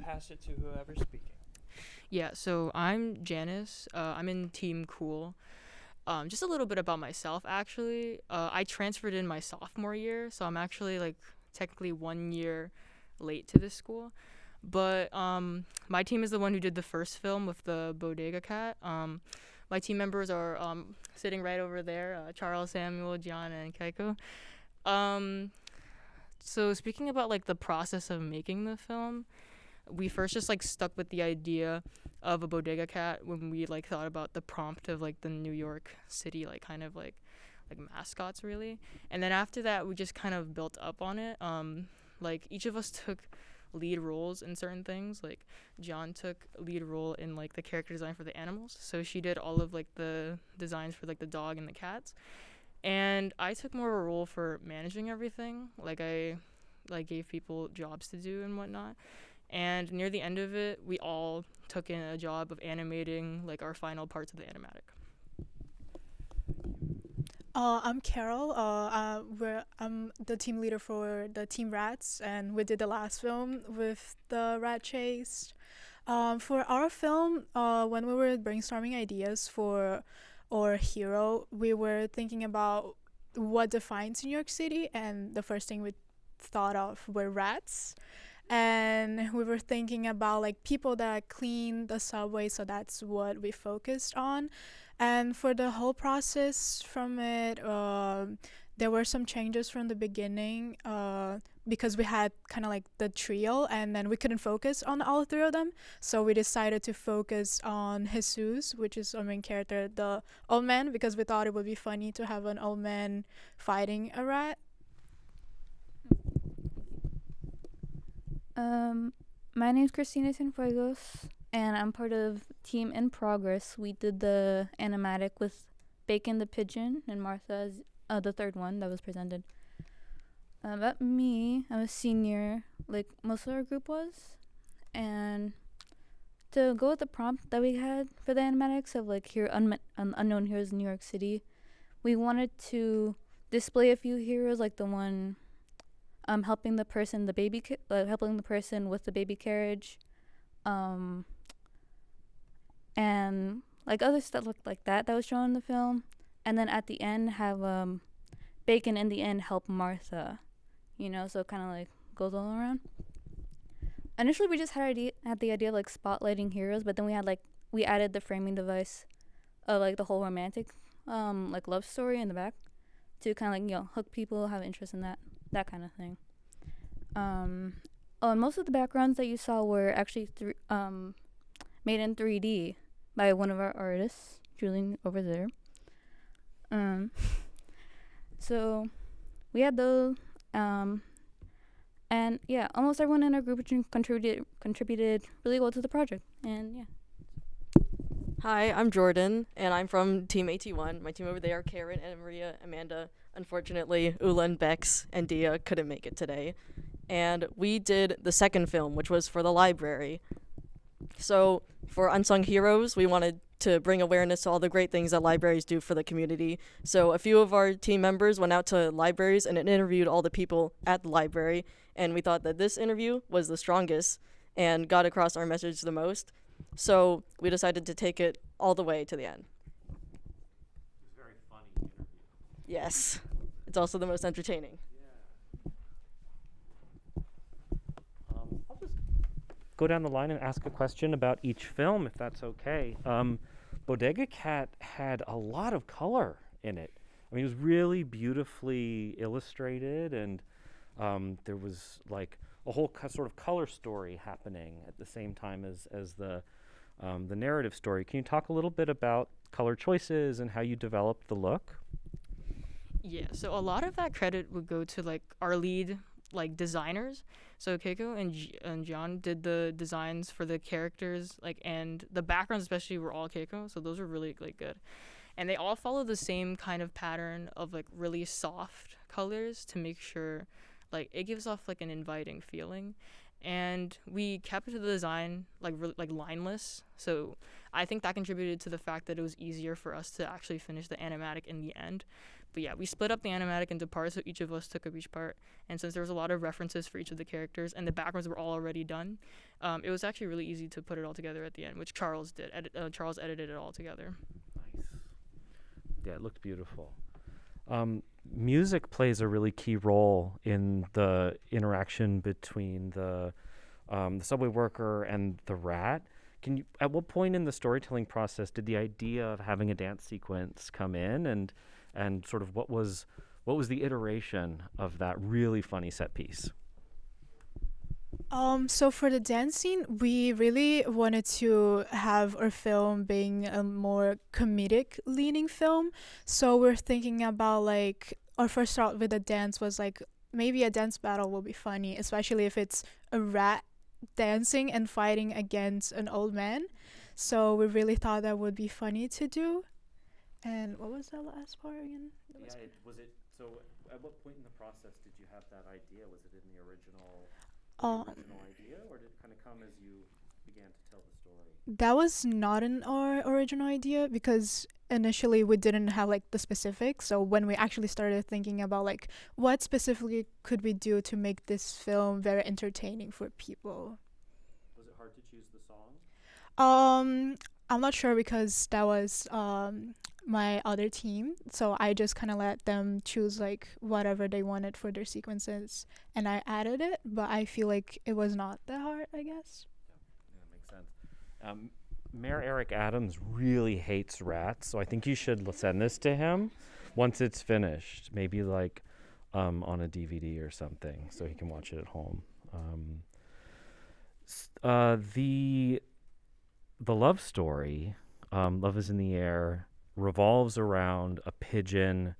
pass it to whoever's speaking. Yeah, so I'm Janice. I'm in Team Cool. Just a little bit about myself, actually. I transferred in my sophomore year, so I'm actually like technically 1 year late to this school. But my team is the one who did the first film with the bodega cat. My team members are sitting right over there, Charles, Samuel, John, and Keiko. So speaking about like the process of making the film, we first just like stuck with the idea of a bodega cat when we like thought about the prompt of like the New York City like kind of like mascots really. And then after that we just kind of built up on it. Like each of us took lead roles in certain things. Like John took lead role in like the character design for the animals, so she did all of like the designs for like the dog and the cats, and I took more of a role for managing everything. Like I like gave people jobs to do and whatnot. And near the end of it, we all took in a job of animating like our final parts of the animatic. I'm Carol. I'm the team leader for the Team Rats, and we did the last film with the rat chase. For our film, when we were brainstorming ideas for our hero, we were thinking about what defines New York City, and the first thing we thought of were rats. And we were thinking about like people that clean the subway, so that's what we focused on. And for the whole process from it, there were some changes from the beginning because we had kind of like the trio, and then we couldn't focus on all three of them. So we decided to focus on Jesus, which is our main character, the old man, because we thought it would be funny to have an old man fighting a rat. My name's Christina Cienfuegos, and I'm part of Team In Progress. We did the animatic with Bacon the pigeon and Martha as the third one that was presented. About me, I'm a senior, like most of our group was. And to go with the prompt that we had for the animatics of like unknown heroes in New York City, we wanted to display a few heroes, like the one helping the person with the baby carriage, and like other stuff looked like that was shown in the film. And then at the end have Bacon in the end help Martha, so it kind of like goes all around. Initially we just had the idea of like spotlighting heroes, but then we added the framing device of like the whole romantic like love story in the back to kind of like hook people, have interest in that kind of thing. And most of the backgrounds that you saw were actually made in 3D by one of our artists, Julian over there. So we had those, and yeah, almost everyone in our group contributed really well to the project, and yeah. Hi, I'm Jordan, and I'm from Team AT1. My team over there, Karen and Maria, Amanda. Unfortunately, Ula and Bex and Dia couldn't make it today. And we did the second film, which was for the library. So for Unsung Heroes, we wanted to bring awareness to all the great things that libraries do for the community. So a few of our team members went out to libraries and interviewed all the people at the library, and we thought that this interview was the strongest and got across our message the most. So we decided to take it all the way to the end. It was a very funny interview. Yes. It's also the most entertaining. I'll just go down the line and ask a question about each film, if that's okay. Bodega Cat had a lot of color in it. I mean, it was really beautifully illustrated, and there was like a whole sort of color story happening at the same time as the narrative story. Can you talk a little bit about color choices and how you developed the look? Yeah, so a lot of that credit would go to like our lead like designers. So Keiko and John did the designs for the characters, like, and the backgrounds especially were all Keiko, so those were really like good. And they all follow the same kind of pattern of like really soft colors to make sure like it gives off like an inviting feeling. And we kept the design like like lineless, so I think that contributed to the fact that it was easier for us to actually finish the animatic in the end. But yeah, we split up the animatic into parts, so each of us took up each part. And since there was a lot of references for each of the characters and the backgrounds were all already done, it was actually really easy to put it all together at the end, which Charles did. Charles edited it all together. Nice. Yeah, it looked beautiful. Music plays a really key role in the interaction between the subway worker and the rat. At what point in the storytelling process did the idea of having a dance sequence come in, and sort of what was the iteration of that really funny set piece? So for the dance scene, we really wanted to have our film being a more comedic leaning film. So we're thinking about like our first thought with the dance was like maybe a dance battle will be funny, especially if it's a rat dancing and fighting against an old man. So we really thought that would be funny to do. And what was the last part again? So at what point in the process did you have that idea? Was it in the original idea, or did it kind of come as you began to tell the story? That was not in our original idea because initially we didn't have like the specifics. So when we actually started thinking about like what specifically could we do to make this film very entertaining for people. Was it hard to choose the song? I'm not sure because that was my other team. So I just kind of let them choose like whatever they wanted for their sequences and I added it, but I feel like it was not that hard, I guess. Yeah, that makes sense. Mayor Eric Adams really hates rats, so I think you should send this to him once it's finished, maybe like on a DVD or something, so he can watch it at home. The love story, Love is in the Air, revolves around a pigeon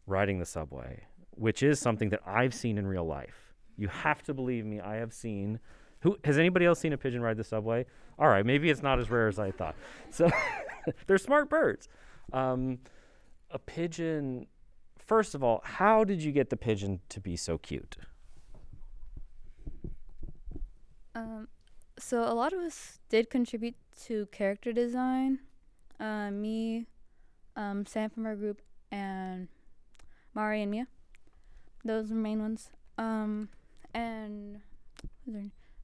riding the subway, which is something that I've seen in real life. You have to believe me, I have seen. Has anybody else seen a pigeon ride the subway? All right, maybe it's not as rare as I thought. So they're smart birds. A pigeon, first of all, how did you get the pigeon to be so cute? So a lot of us did contribute to character design. Me, Sam from our group, and Mari and Mia. Those were the main ones. And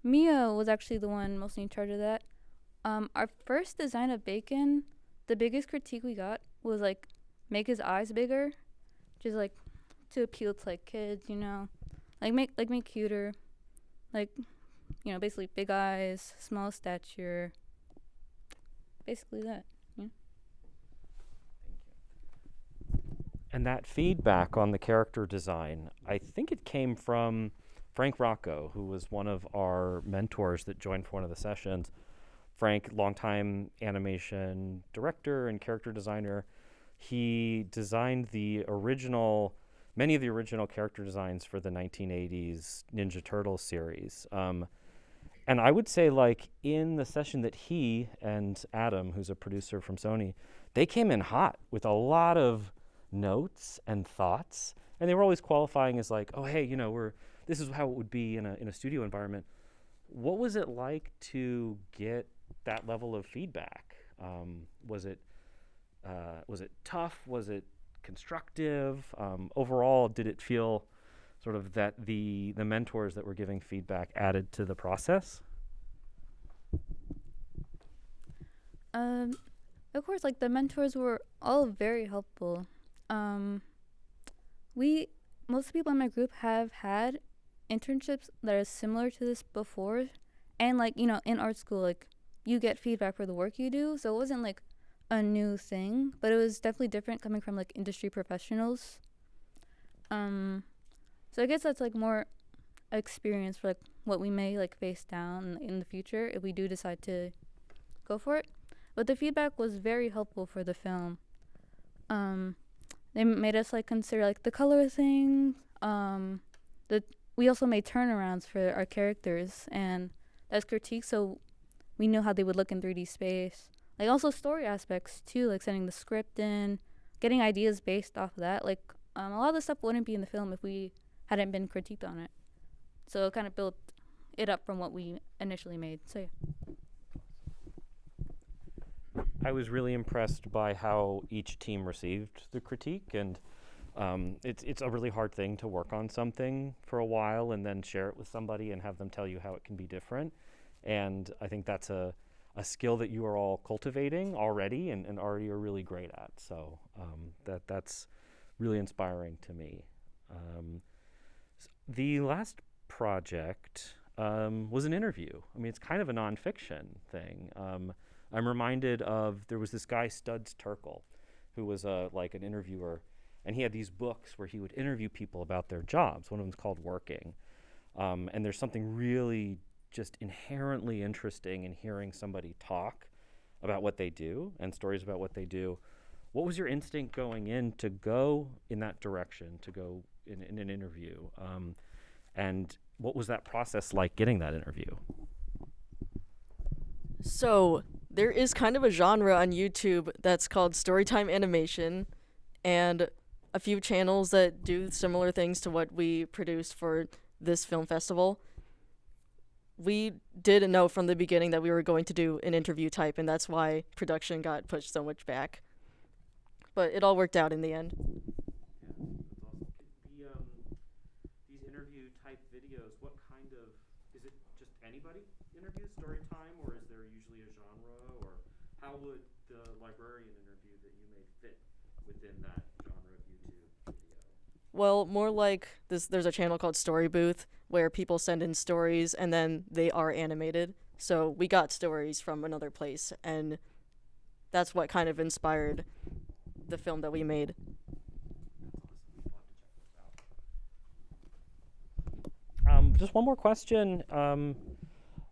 Mia was actually the one mostly in charge of that. Our first design of Bacon, the biggest critique we got was like make his eyes bigger, just like to appeal to like kids, you know, like make cuter, like, you know, basically big eyes, small stature, basically that. Yeah. And that feedback on the character design, I think it came from Frank Rocco, who was one of our mentors that joined for one of the sessions. Frank, longtime animation director and character designer, he designed many of the original character designs for the 1980s Ninja Turtles series. And I would say, like, in the session that he and Adam, who's a producer from Sony, they came in hot with a lot of notes and thoughts, and they were always qualifying as like, oh, hey, you know, this is how it would be in a studio environment. What was it like to get that level of feedback? Was it tough? Was it constructive? Overall, did it feel sort of that the mentors that were giving feedback added to the process? Of course, like the mentors were all very helpful. Most people in my group have had internships that are similar to this before, and like, you know, in art school, like you get feedback for the work you do, so it wasn't like a new thing, but it was definitely different coming from like industry professionals. So I guess that's like more experience for like what we may like face down in the future if we do decide to go for it. But the feedback was very helpful for the film. They made us like consider like the color thing. We also made turnarounds for our characters, and that's critique, so we knew how they would look in 3D space. Like also story aspects too, like sending the script in, getting ideas based off of that. Like a lot of the stuff wouldn't be in the film if we hadn't been critiqued on it. So it kind of built it up from what we initially made. So yeah. I was really impressed by how each team received the critique, and It's a really hard thing to work on something for a while and then share it with somebody and have them tell you how it can be different. And I think that's a skill that you are all cultivating already and already are really great at. So that's really inspiring to me. The last project was an interview. I mean, it's kind of a nonfiction thing. I'm reminded of, there was this guy, Studs Terkel, who was like an interviewer, and he had these books where he would interview people about their jobs. One of them's called Working. And there's something really just inherently interesting in hearing somebody talk about what they do and stories about what they do. What was your instinct going in to go in that direction, to go in an interview? And what was that process like, getting that interview? So there is kind of a genre on YouTube that's called Storytime Animation, and a few channels that do similar things to what we produced for this film festival. We didn't know from the beginning that we were going to do an interview type, and that's why production got pushed so much back. But it all worked out in the end. These interview type videos, what kind of, is it just anybody interviews story time, or is there usually a genre, or how would the librarian interview that you made fit within that genre of YouTube video? Well, more like this. There's a channel called Story Booth where people send in stories and then they are animated. So we got stories from another place, and that's what kind of inspired the film that we made. Just one more question.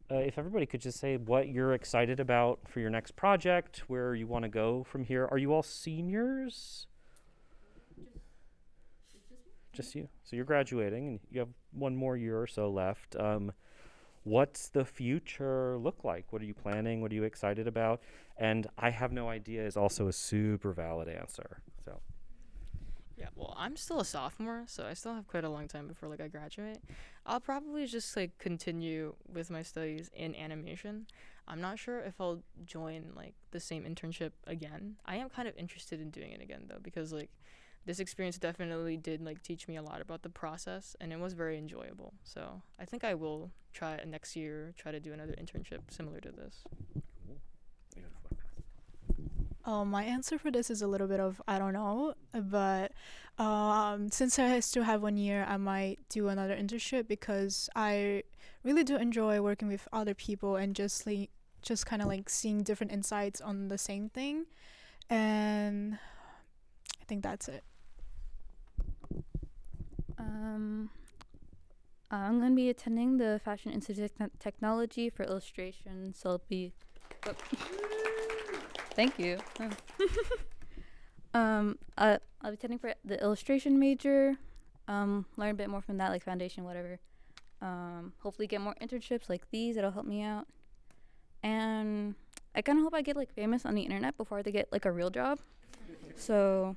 If everybody could just say what you're excited about for your next project, where you want to go from here. Are you all seniors? Just you. So you're graduating, and you have one more year or so left. What's the future look like? What are you planning? What are you excited about? And I have no idea is also a super valid answer. So. Yeah, well, I'm still a sophomore, so I still have quite a long time before I graduate. I'll probably just continue with my studies in animation. I'm not sure if I'll join the same internship again. I am kind of interested in doing it again though, because this experience definitely did teach me a lot about the process, and it was very enjoyable. So I think I will try next year, try to do another internship similar to this. My answer for this is a little bit of I don't know, but since I still have 1 year, I might do another internship because I really do enjoy working with other people and just kind of seeing different insights on the same thing, and I think that's it. I'm going to be attending the Fashion Institute of Technology for illustration, so I'll be... Oh. Thank you. I'll be attending for the illustration major, learn a bit more from that, foundation, whatever. Hopefully get more internships like these that'll help me out. And I kind of hope I get famous on the internet before I get a real job. So,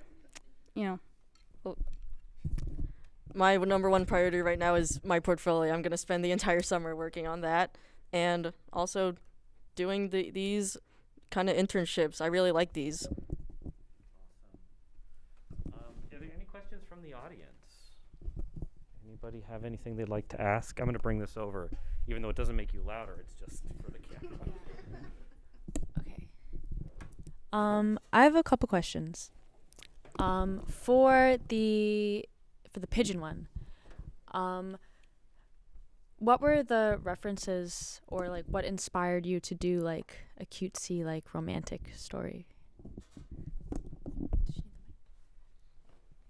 My number one priority right now is my portfolio. I'm going to spend the entire summer working on that, and also doing these kind of internships. I really like these. Awesome. Are there any questions from the audience? Anybody have anything they'd like to ask? I'm going to bring this over, even though it doesn't make you louder. It's just for the camera. Okay. I have a couple questions. For the pigeon one, what were the references or what inspired you to do a cutesy romantic story?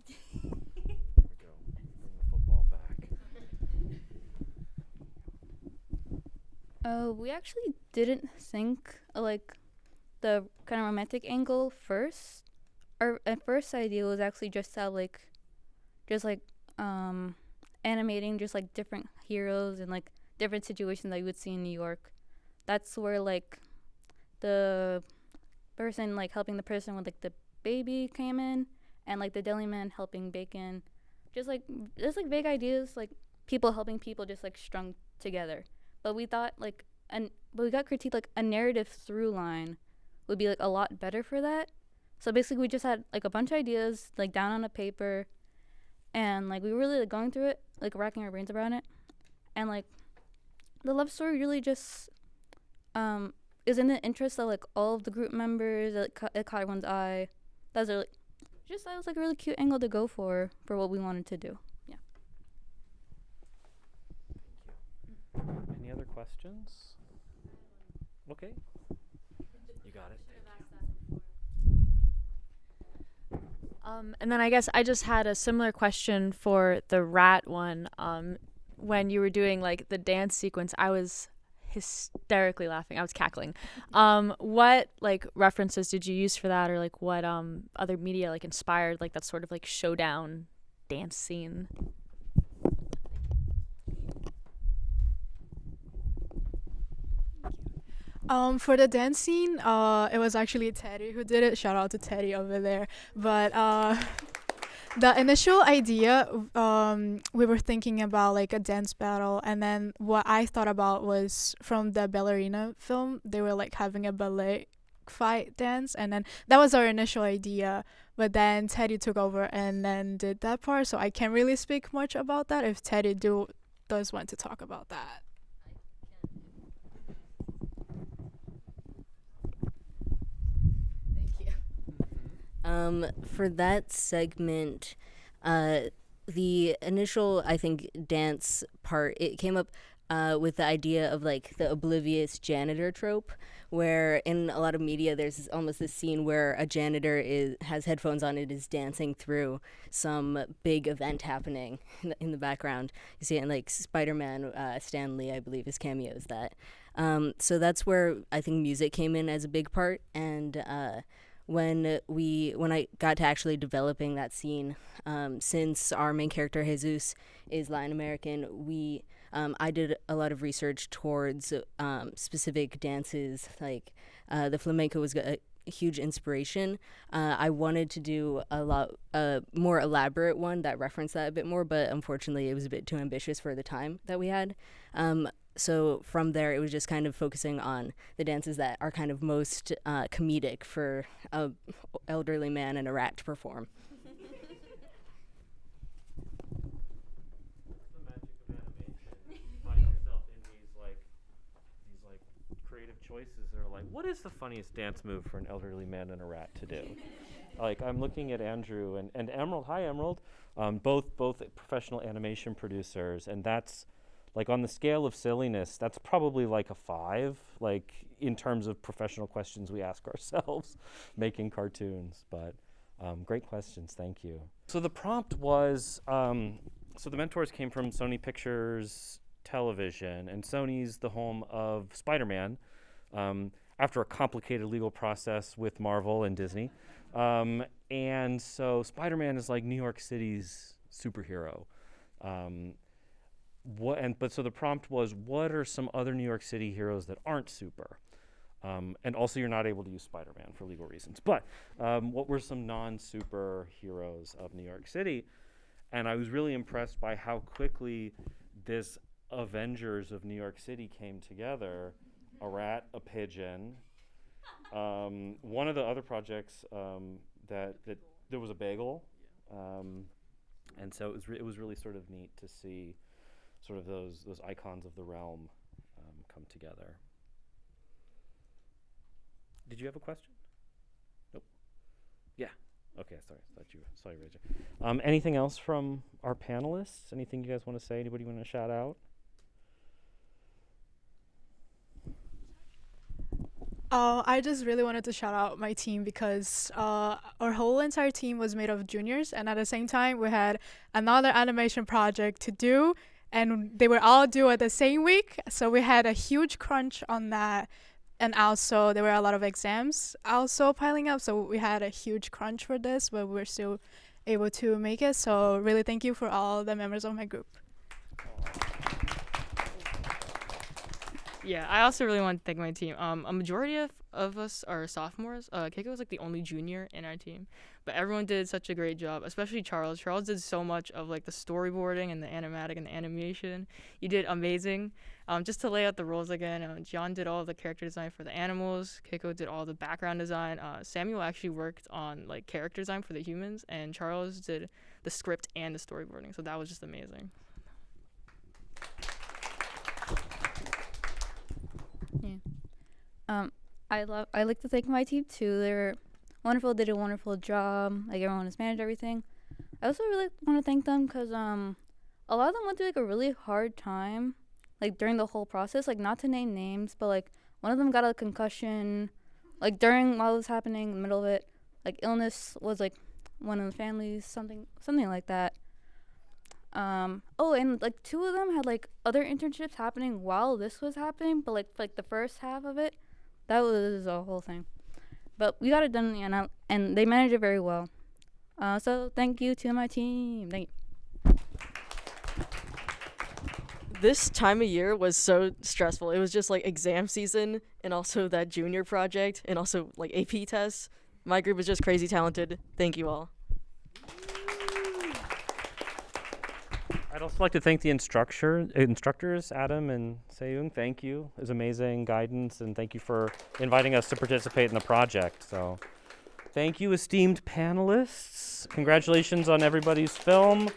There we go. Bring the football back. We actually didn't think the kind of romantic angle first. Our first idea was actually just how animating just different heroes and different situations that you would see in New York. That's where the person helping the person with the baby came in, and the deli man helping Bacon. Just vague ideas, people helping people just strung together. But we thought but we got critiqued a narrative through line would be a lot better for that. So basically we just had a bunch of ideas down on a paper, and like we were really like, going through it, like racking our brains around it, and like the love story really just is in the interest of like all of the group members. It caught everyone's eye. That was like a really cute angle to go for what we wanted to do. Yeah. Any other questions? Okay. You got it. And then I guess I just had a similar question for the rat one. When you were doing like the dance sequence, I was hysterically laughing. I was cackling. What like references did you use for that, or like what other media like inspired like that sort of like showdown dance scene? For the dance scene, it was actually Teddy who did it. Shout out to Teddy over there. But the initial idea, we were thinking about like a dance battle, and then what I thought about was from the ballerina film. They were like having a ballet fight dance, and then that was our initial idea. But then Teddy took over and then did that part, so I can't really speak much about that. If Teddy does want to talk about that. For that segment, the initial, I think, dance part, it came up with the idea of like the oblivious janitor trope, where in a lot of media there's almost this scene where a janitor has headphones on and is dancing through some big event happening in the background. You see it in like Spider-Man, Stan Lee, I believe, his cameos that. So that's where I think music came in as a big part, and when I got to actually developing that scene, since our main character Jesus is Latin American, I did a lot of research towards specific dances. Like the flamenco was a huge inspiration. I wanted to do a more elaborate one that referenced that a bit more, but unfortunately it was a bit too ambitious for the time that we had. So from there, it was just kind of focusing on the dances that are kind of most comedic for an elderly man and a rat to perform. The magic of animation. You find yourself in these creative choices that are like, what is the funniest dance move for an elderly man and a rat to do? Like, I'm looking at Andrew and Emerald. Hi, Emerald. Both professional animation producers, and that's like on the scale of silliness, that's probably like a 5, like in terms of professional questions we ask ourselves making cartoons. But great questions, thank you. So the prompt was, so the mentors came from Sony Pictures Television, and Sony's the home of Spider-Man after a complicated legal process with Marvel and Disney. And so Spider-Man is like New York City's superhero. So the prompt was, what are some other New York City heroes that aren't super? And also you're not able to use Spider-Man for legal reasons. But what were some non-super heroes of New York City? And I was really impressed by how quickly this Avengers of New York City came together. A rat, a pigeon. One of the other projects that there was a bagel. And so it was really sort of neat to see sort of those icons of the realm come together. Did you have a question? Nope. Yeah. Okay. Sorry, Rachel. Anything else from our panelists? Anything you guys want to say? Anybody want to shout out? I just really wanted to shout out my team because our whole entire team was made of juniors, and at the same time we had another animation project to do, and they were all due at the same week, so we had a huge crunch on that. And also there were a lot of exams also piling up, so we had a huge crunch for this, but we were still able to make it. So really thank you for all the members of my group. Yeah, I also really want to thank my team. A majority of us are sophomores. Keiko was like the only junior in our team, but everyone did such a great job, especially Charles. Charles did so much of like the storyboarding and the animatic and the animation. You did amazing. Just to lay out the roles again, John did all the character design for the animals. Keiko did all the background design. Samuel actually worked on like character design for the humans, and Charles did the script and the storyboarding. So that was just amazing. Yeah. I like to thank my team too. They were wonderful. Did a wonderful job. Like everyone has managed everything. I also really want to thank them because a lot of them went through like a really hard time, like during the whole process. Like not to name names, but like one of them got a concussion, like while it was happening, in the middle of it. Like illness was like one of the families, something like that. Oh, and like two of them had like other internships happening while this was happening, but like the first half of it, that was a whole thing. But we got it done in the end, and they managed it very well. So thank you to my team. Thank you. This time of year was so stressful. It was just like exam season and also that junior project and also like AP tests. My group is just crazy talented. Thank you all. I'd also like to thank the instructors, Adam and Seung. Thank you. It was amazing guidance, and thank you for inviting us to participate in the project. So thank you, esteemed panelists. Congratulations on everybody's film.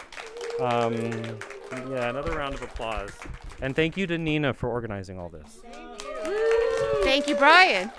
Yeah, another round of applause. And thank you to Nina for organizing all this. Thank you, Brian.